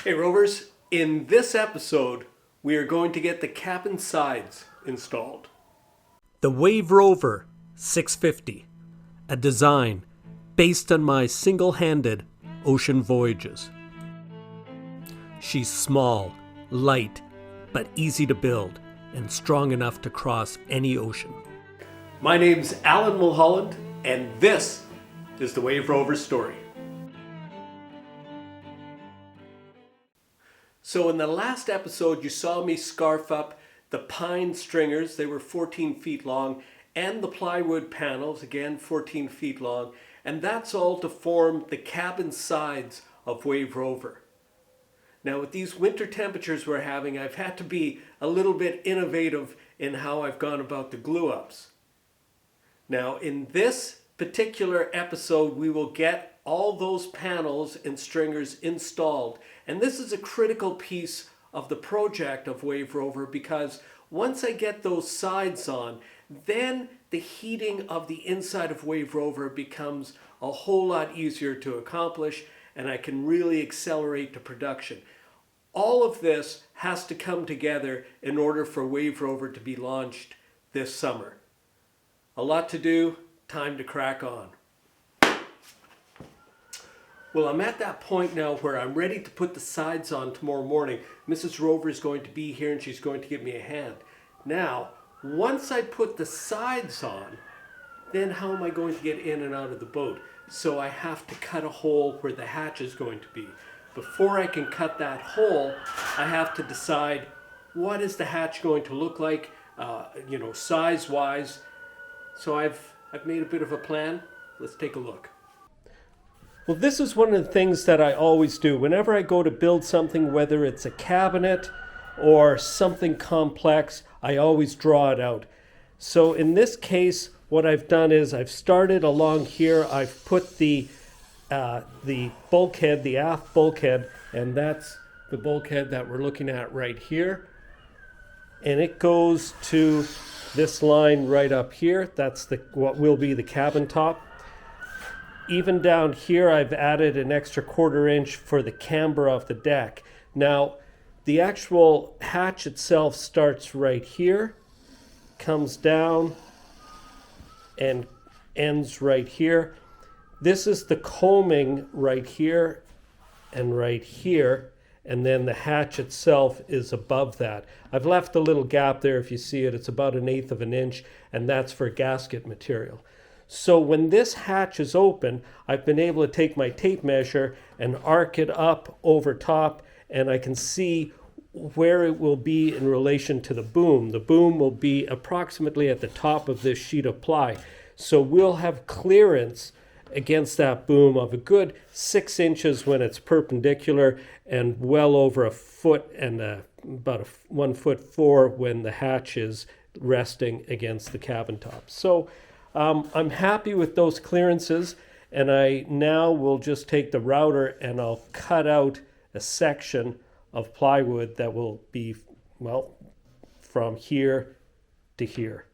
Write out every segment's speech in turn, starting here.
Hey Rovers, in this episode we are going to get the cabin sides installed. The Wave Rover 650, a design based on my single-handed ocean voyages. She's small, light, but easy to build and strong enough to cross any ocean. My name's Alan Mulholland and this is the Wave Rover story. So in the last episode, you saw me scarf up the pine stringers. They were 14 feet long, and the plywood panels, again 14 feet long, and that's all to form the cabin sides of Wave Rover. Now with these winter temperatures we're having, I've had to be a little bit innovative in how I've gone about the glue-ups. Now in this particular episode, we will get all those panels and stringers installed. And this is a critical piece of the project of Wave Rover because once I get those sides on, then the heating of the inside of Wave Rover becomes a whole lot easier to accomplish and I can really accelerate the production. All of this has to come together in order for Wave Rover to be launched this summer. A lot to do, time to crack on. Well, I'm at that point now where I'm ready to put the sides on tomorrow morning. Mrs. Rover is going to be here and she's going to give me a hand. Now, once I put the sides on, then how am I going to get in and out of the boat? So I have to cut a hole where the hatch is going to be. Before I can cut that hole, I have to decide what is the hatch going to look like, size-wise. So I've made a bit of a plan. Let's take a look. Well, this is one of the things that I always do. Whenever I go to build something, whether it's a cabinet or something complex, I always draw it out. So in this case, what I've done is I've started along here. I've put the bulkhead, the aft bulkhead, and that's the bulkhead that we're looking at right here. And it goes to this line right up here. That's what will be the cabin top. Even down here, I've added an extra 1/4 inch for the camber of the deck. Now, the actual hatch itself starts right here, comes down, and ends right here. This is the combing right here and right here, and then the hatch itself is above that. I've left a little gap there if you see it. It's about 1/8 of an inch, and that's for gasket material. So when this hatch is open, I've been able to take my tape measure and arc it up over top, and I can see where it will be in relation to the boom. The boom will be approximately at the top of this sheet of ply. So we'll have clearance against that boom of a good 6 inches when it's perpendicular and well over 1 foot and about 1'4" when the hatch is resting against the cabin top. So I'm happy with those clearances, and I now will just take the router and I'll cut out a section of plywood that will be, well, from here to here.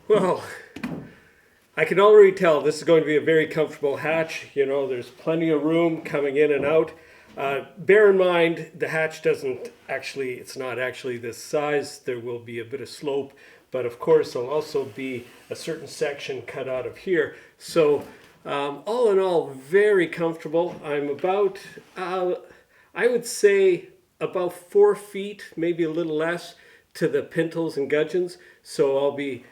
Well, I can already tell this is going to be a very comfortable hatch. You know, there's plenty of room coming in and out. Bear in mind, the hatch it's not actually this size. There will be a bit of slope, but of course there'll also be a certain section cut out of here. So all in all, very comfortable. I'm about, I would say about 4 feet, maybe a little less, to the pintles and gudgeons. So I'll be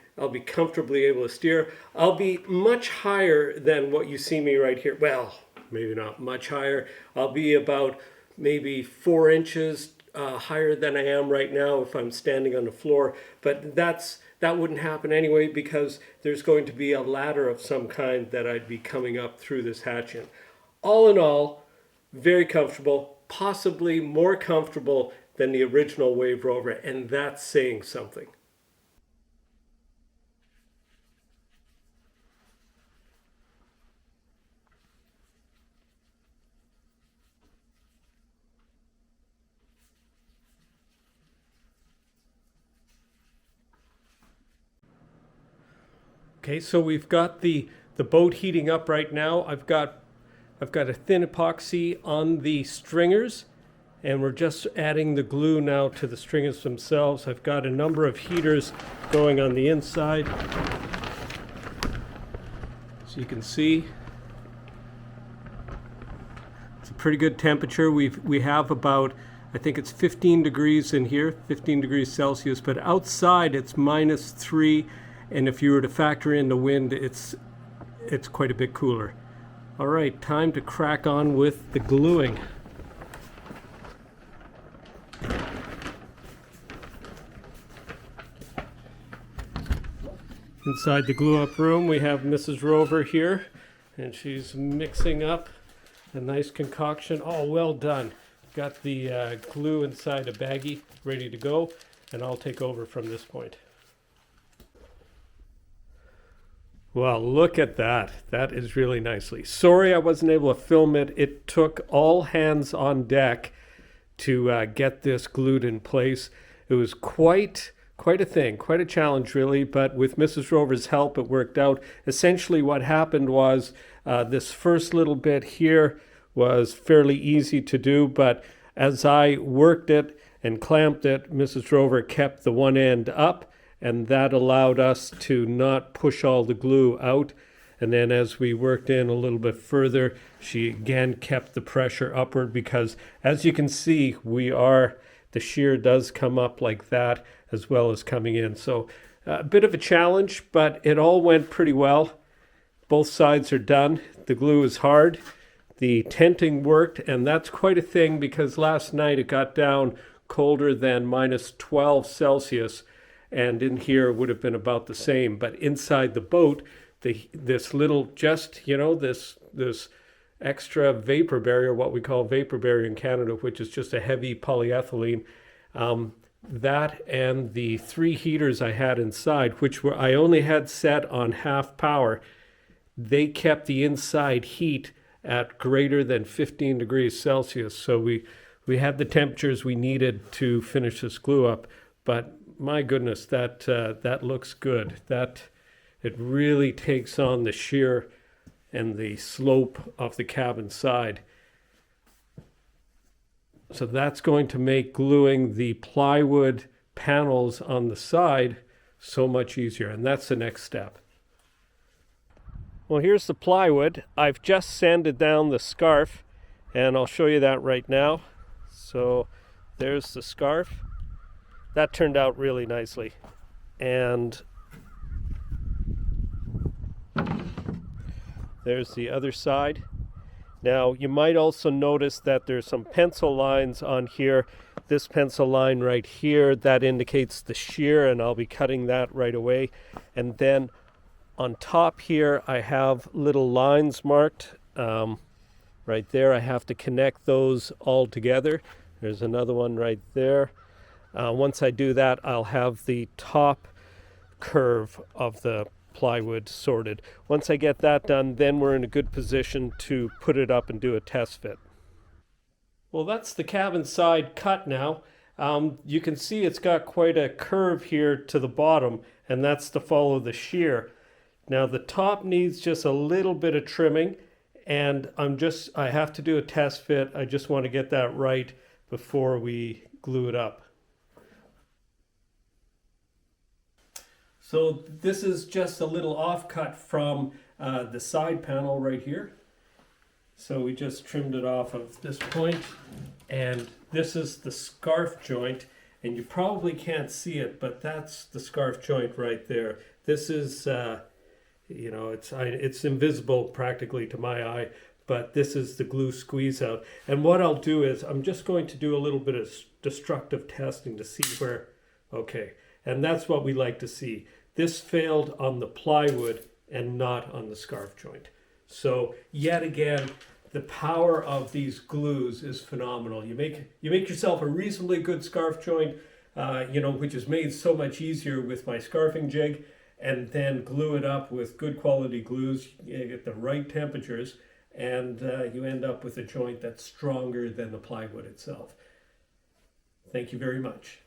comfortably able to steer. I'll be much higher than what you see me right here. Well, maybe not much higher. I'll be about maybe 4 inches higher than I am right now if I'm standing on the floor. But that wouldn't happen anyway because there's going to be a ladder of some kind that I'd be coming up through this hatch in. All in all, very comfortable, possibly more comfortable than the original Wave Rover, and that's saying something. Okay, so we've got the boat heating up right now. I've got a thin epoxy on the stringers, and we're just adding the glue now to the stringers themselves. I've got a number of heaters going on the inside. So you can see it's a pretty good temperature. We have about, I think it's 15 degrees in here, 15 degrees Celsius, but outside it's -3. And if you were to factor in the wind, it's quite a bit cooler. All right, time to crack on with the gluing. Inside the glue up room, we have Mrs. Rover here, and she's mixing up a nice concoction. Oh, well done. Got the glue inside a baggie ready to go, and I'll take over from this point. Well, look at that. That is really nicely. Sorry I wasn't able to film it. It took all hands on deck to get this glued in place. It was quite a thing, quite a challenge really, but with Mrs. Rover's help it worked out. Essentially what happened was this first little bit here was fairly easy to do, but as I worked it and clamped it, Mrs. Rover kept the one end up, and that allowed us to not push all the glue out. And then as we worked in a little bit further, she again kept the pressure upward, because as you can see, the shear does come up like that as well as coming in. So a bit of a challenge, but it all went pretty well. Both sides are done. The glue is hard. The tenting worked, and that's quite a thing because last night it got down colder than -12 Celsius. And in here would have been about the same, but inside the boat, this little, this extra vapor barrier, what we call vapor barrier in Canada, which is just a heavy polyethylene, that and the 3 heaters I had inside, which I only had set on half power, they kept the inside heat at greater than 15 degrees Celsius. So we had the temperatures we needed to finish this glue up, but my goodness, that looks good. It really takes on the shear and the slope of the cabin side. So that's going to make gluing the plywood panels on the side so much easier, and that's the next step. Well, here's the plywood. I've just sanded down the scarf, and I'll show you that right now. So there's the scarf. That turned out really nicely. And there's the other side. Now, you might also notice that there's some pencil lines on here. This pencil line right here, that indicates the shear, and I'll be cutting that right away. And then on top here, I have little lines marked. Right there, I have to connect those all together. There's another one right there. Once I do that, I'll have the top curve of the plywood sorted. Once I get that done, then we're in a good position to put it up and do a test fit. Well, that's the cabin side cut now. You can see it's got quite a curve here to the bottom, and that's to follow the shear. Now the top needs just a little bit of trimming, and I have to do a test fit. I just want to get that right before we glue it up. So this is just a little offcut from the side panel right here. So we just trimmed it off of this point, and this is the scarf joint, and you probably can't see it, but that's the scarf joint right there. This is, it's invisible practically to my eye, but this is the glue squeeze out. And what I'll do is I'm just going to do a little bit of destructive testing to see where, okay, and that's what we like to see. This failed on the plywood and not on the scarf joint. So yet again, the power of these glues is phenomenal. You make yourself a reasonably good scarf joint, which is made so much easier with my scarfing jig, and then glue it up with good quality glues. You get the right temperatures, and you end up with a joint that's stronger than the plywood itself. Thank you very much.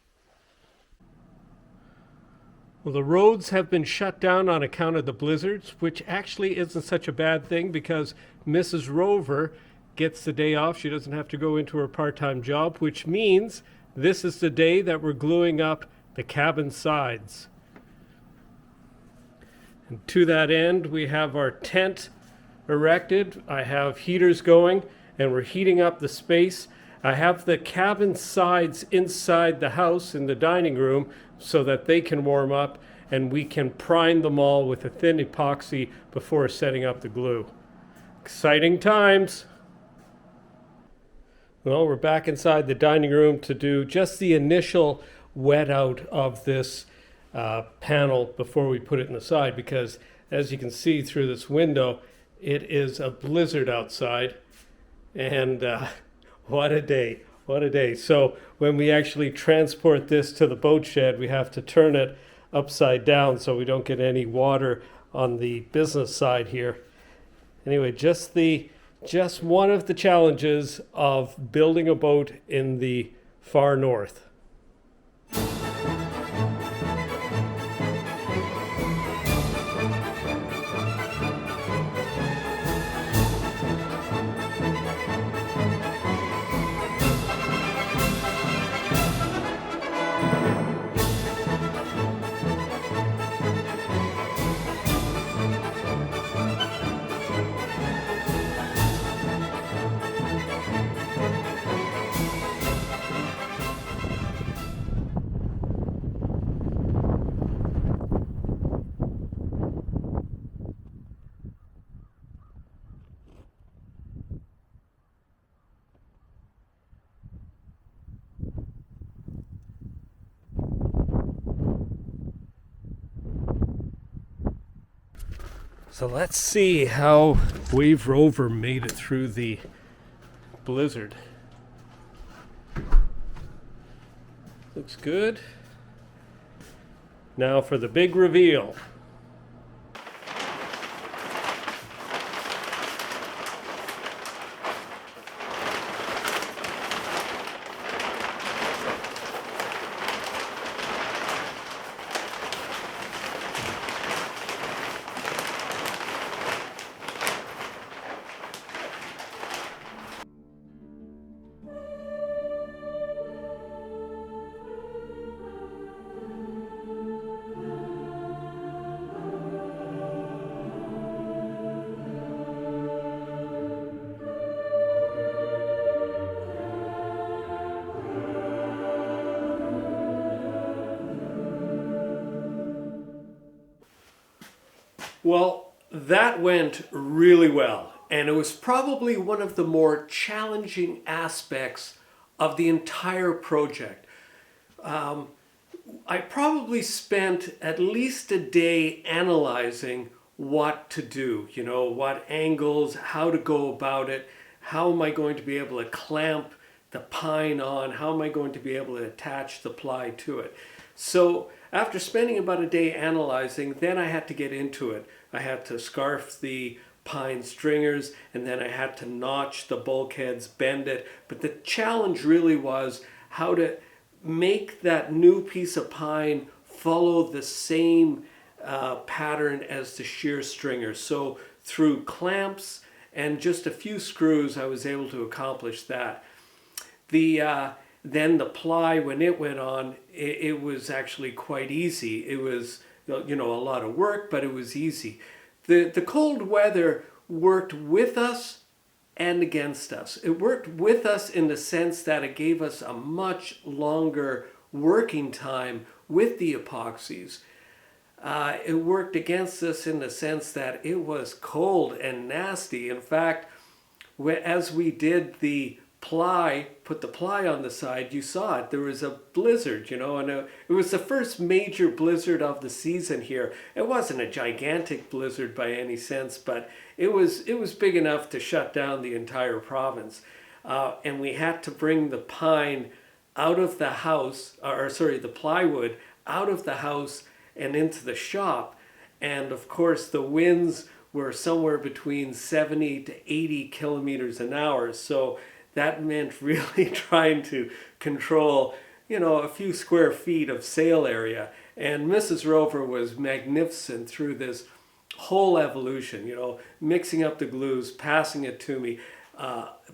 Well, the roads have been shut down on account of the blizzards, which actually isn't such a bad thing because Mrs. Rover gets the day off. She doesn't have to go into her part-time job, which means this is the day that we're gluing up the cabin sides. And to that end, we have our tent erected. I have heaters going, and we're heating up the space. I have the cabin sides inside the house in the dining room so that they can warm up, and we can prime them all with a thin epoxy before setting up the glue. Exciting times. Well, we're back inside the dining room to do just the initial wet out of this panel before we put it in the side, because as you can see through this window, it is a blizzard outside, and what a day. What a day. So when we actually transport this to the boat shed, we have to turn it upside down so we don't get any water on the business side here. Anyway, just one of the challenges of building a boat in the far north. So let's see how Wave Rover made it through the blizzard. Looks good. Now for the big reveal. Well, that went really well, and it was probably one of the more challenging aspects of the entire project. I probably spent at least a day analyzing what to do, what angles, how to go about it, how am I going to be able to clamp the pine on, how am I going to be able to attach the ply to it. So after spending about a day analyzing, then I had to get into it. I had to scarf the pine stringers, and then I had to notch the bulkheads, bend it. But the challenge really was how to make that new piece of pine follow the same pattern as the shear stringer. So through clamps and just a few screws, I was able to accomplish that. Then the ply, when it went on, it was actually quite easy. It was, a lot of work, but it was easy. The cold weather worked with us and against us. It worked with us in the sense that it gave us a much longer working time with the epoxies. It worked against us in the sense that it was cold and nasty. In fact, as we did the put the ply on the side, you saw it. There was a blizzard, and it was the first major blizzard of the season here. It wasn't a gigantic blizzard by any sense, but it was big enough to shut down the entire province. And we had to bring the pine out of the house, the plywood out of the house and into the shop. And of course, the winds were somewhere between 70 to 80 kilometers an hour. So that meant really trying to control, a few square feet of sail area. And Mrs. Rover was magnificent through this whole evolution, mixing up the glues, passing it to me,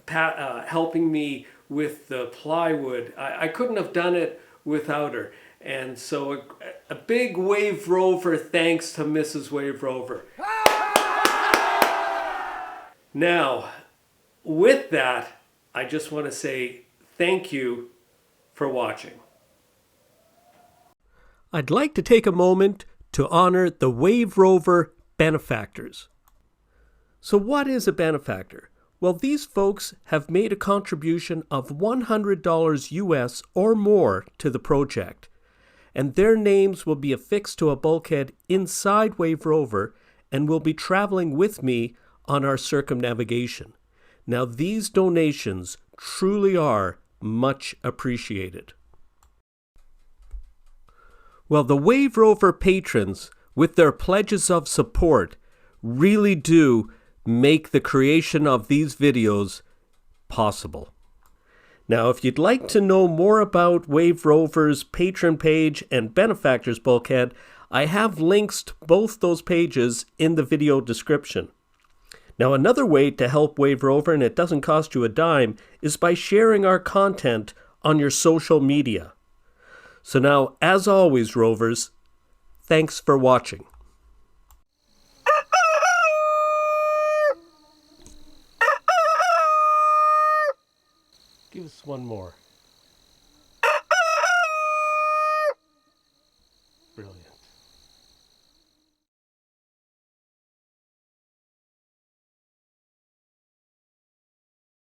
helping me with the plywood. I couldn't have done it without her. And so a big Wave Rover thanks to Mrs. Wave Rover. Now, with that, I just want to say thank you for watching. I'd like to take a moment to honor the Wave Rover benefactors. So what is a benefactor? Well, these folks have made a contribution of $100 US or more to the project, and their names will be affixed to a bulkhead inside Wave Rover and will be traveling with me on our circumnavigation. Now, these donations truly are much appreciated. Well, the Wave Rover patrons, with their pledges of support, really do make the creation of these videos possible. Now, if you'd like to know more about Wave Rover's patron page and benefactors bulkhead, I have links to both those pages in the video description. Now, another way to help Wave Rover, and it doesn't cost you a dime, is by sharing our content on your social media. So now, as always, Rovers, thanks for watching. Give us one more. Brilliant.